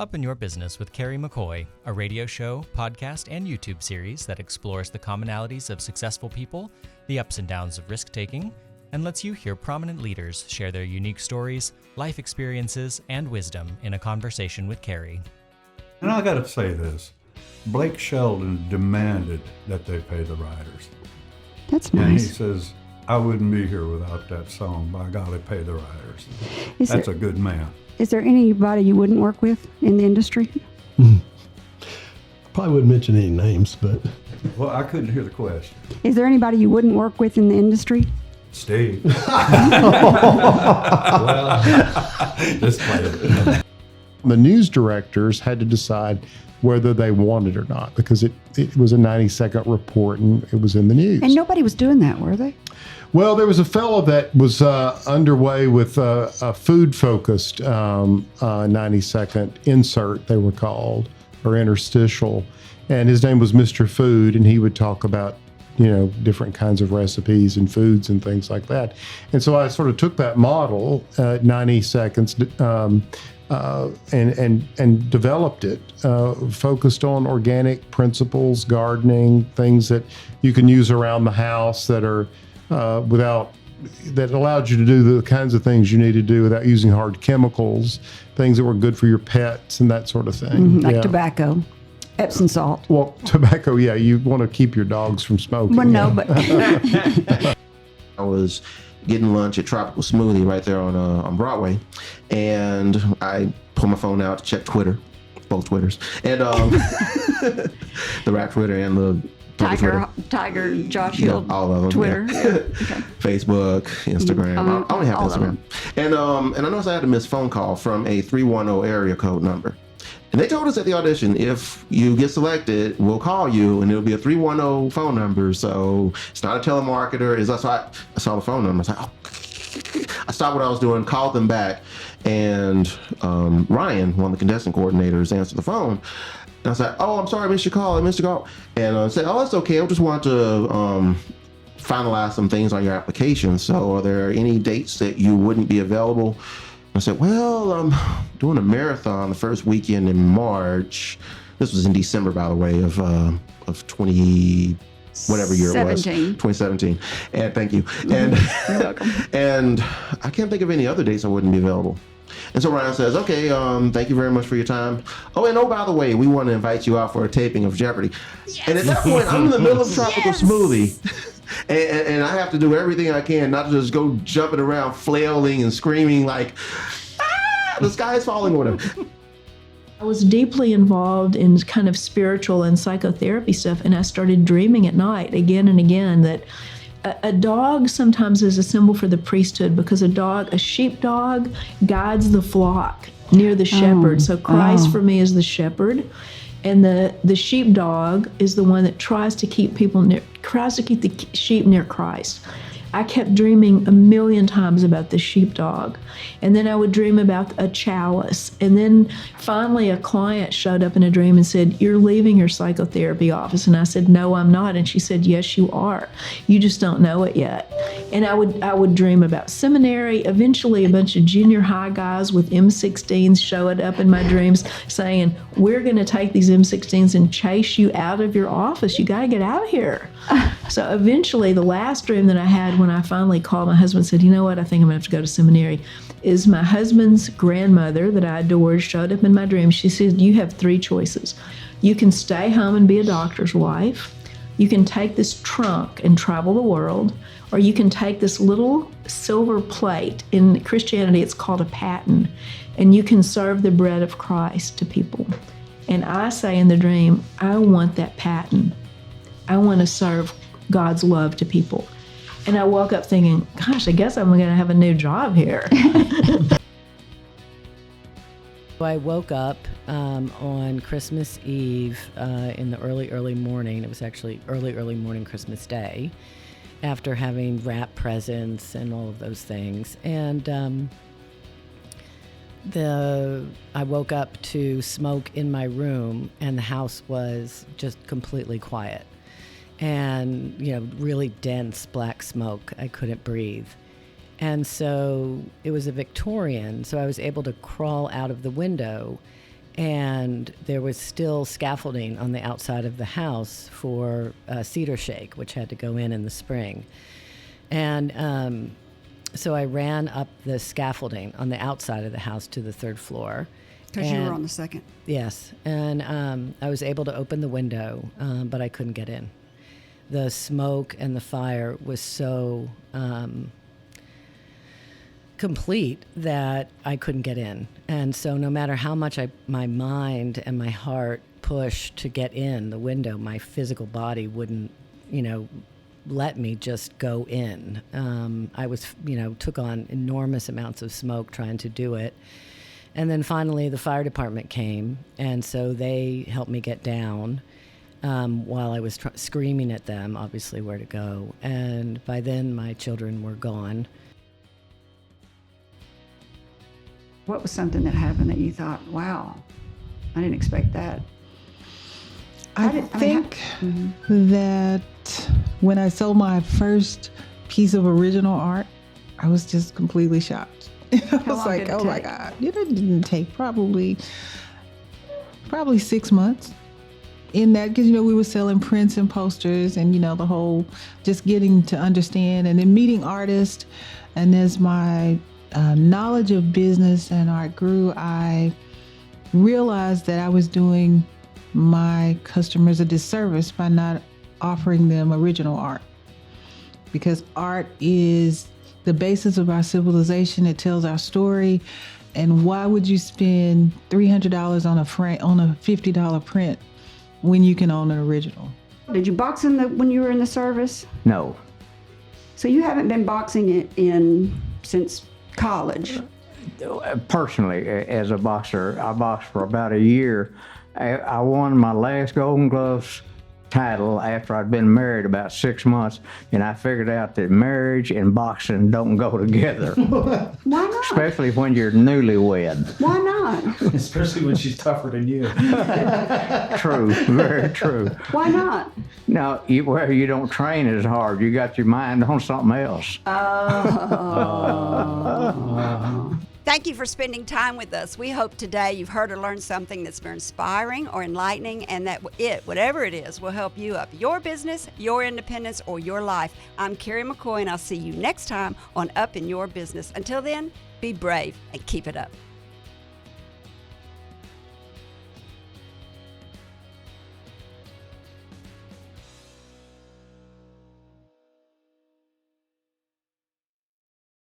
Up in Your Business with Kerry McCoy, a radio show, podcast, and YouTube series that explores the commonalities of successful people, the ups and downs of risk-taking, and lets you hear prominent leaders share their unique stories, life experiences, and wisdom in a conversation with Kerry. And I gotta say this, Blake Sheldon demanded that they pay the writers. That's nice. And he says, I wouldn't be here without that song. By golly, pay the writers. That's a good man. Is there anybody you wouldn't work with in the industry? I probably wouldn't mention any names, but... Well, I couldn't hear the question. Is there anybody you wouldn't work with in the industry? Steve. Well, just play it. The news directors had to decide whether they wanted it or not, because it was a 90-second report and it was in the news. And nobody was doing that, were they? Well, there was a fellow that was underway with a food-focused 90-second insert, they were called, or interstitial, and his name was Mr. Food, and he would talk about, different kinds of recipes and foods and things like that. And so I sort of took that model, 90 seconds, and developed it, focused on organic principles, gardening, things that you can use around the house that are that allowed you to do the kinds of things you need to do without using hard chemicals, things that were good for your pets and that sort of thing. Like tobacco, Epsom salt. Well, tobacco, yeah, you want to keep your dogs from smoking. Well, no, but I was getting lunch at Tropical Smoothie right there on Broadway, and I pulled my phone out to check Twitter, both Twitters, and the rap Twitter and the Tiger, Josh Hill, all of them, Twitter, Okay. Facebook, Instagram. I only have Instagram. And I noticed I had a missed phone call from a 310 area code number. And they told us at the audition, if you get selected, we'll call you, and it'll be a 310 phone number. So it's not a telemarketer. So I saw the phone number. I was like, oh. I stopped what I was doing, called them back, and Ryan, one of the contestant coordinators, answered the phone. And I was like, oh, I'm sorry, I missed your call. And I said, oh, that's okay. I just want to finalize some things on your application. So are there any dates that you wouldn't be available? I said, well, I'm doing a marathon the first weekend in March. This was in December, by the way, of 20, whatever year it was. 2017. And thank you. And, You're welcome. And I can't think of any other dates I wouldn't be available. And so Ryan says, okay, thank you very much for your time. Oh, by the way, we want to invite you out for a taping of Jeopardy. Yes. And at that point, I'm in the middle of Tropical Smoothie. And I have to do everything I can, not to just go jumping around, flailing and screaming like, the sky is falling or whatever. I was deeply involved in kind of spiritual and psychotherapy stuff, and I started dreaming at night again and again that a dog sometimes is a symbol for the priesthood, because a sheepdog guides the flock near the shepherd. So Christ for me is the shepherd, and the sheepdog is the one that tries to keep the sheep near Christ. I kept dreaming a million times about the sheepdog. And then I would dream about a chalice. And then finally a client showed up in a dream and said, you're leaving your psychotherapy office. And I said, no, I'm not. And she said, yes, you are. You just don't know it yet. And I would dream about seminary. Eventually a bunch of junior high guys with M16s showed up in my dreams saying, we're going to take these M16s and chase you out of your office. You got to get out of here. So eventually the last dream that I had when I finally called my husband and said, you know what, I think I'm going to have to go to seminary, is my husband's grandmother that I adored showed up in my dream. She said, you have three choices. You can stay home and be a doctor's wife. You can take this trunk and travel the world, or you can take this little silver plate. In Christianity, it's called a paten, and you can serve the bread of Christ to people. And I say in the dream, I want that paten. I want to serve God's love to people. And I woke up thinking, gosh, I guess I'm going to have a new job here. I woke up on Christmas Eve in the early morning. It was actually early morning Christmas Day, after having wrapped presents and all of those things. And I woke up to smoke in my room, and the house was just completely quiet. And, really dense black smoke. I couldn't breathe. And so it was a Victorian, so I was able to crawl out of the window And there was still scaffolding on the outside of the house for cedar shake, which had to go in the spring. And so I ran up the scaffolding on the outside of the house to the 3rd floor. Because you were on the 2nd. Yes. And I was able to open the window, but I couldn't get in. The smoke and the fire was so complete that I couldn't get in. And so no matter how much my mind and my heart pushed to get in the window, my physical body wouldn't, let me just go in. I was, took on enormous amounts of smoke trying to do it. And then finally the fire department came, and so they helped me get down while I was screaming at them, obviously, where to go. And by then my children were gone. What was something that happened that you thought, wow, I didn't expect that? I think that when I sold my first piece of original art, I was just completely shocked. I was like, oh my God. It didn't take probably 6 months in that, because, we were selling prints and posters and, the whole just getting to understand and then meeting artists. And as my knowledge of business and art grew, I realized that I was doing my customers a disservice by not offering them original art, because art is the basis of our civilization. It tells our story. And why would you spend $300 on a $50 print when you can own an original? Did you box when you were in the service? No. So you haven't been boxing since college? Personally, as a boxer, I boxed for about a year. I won my last Golden Gloves title after I'd been married about 6 months, and I figured out that marriage and boxing don't go together. Why not? Especially when you're newlywed. Why not? Especially when she's tougher than you. True, very true. Why not? No, you don't train as hard. You got your mind on something else. Thank you for spending time with us. We hope today you've heard or learned something that's been inspiring or enlightening, and that whatever it is, will help you up your business, your independence, or your life. I'm Kerry McCoy, and I'll see you next time on Up in Your Business. Until then, be brave and keep it up.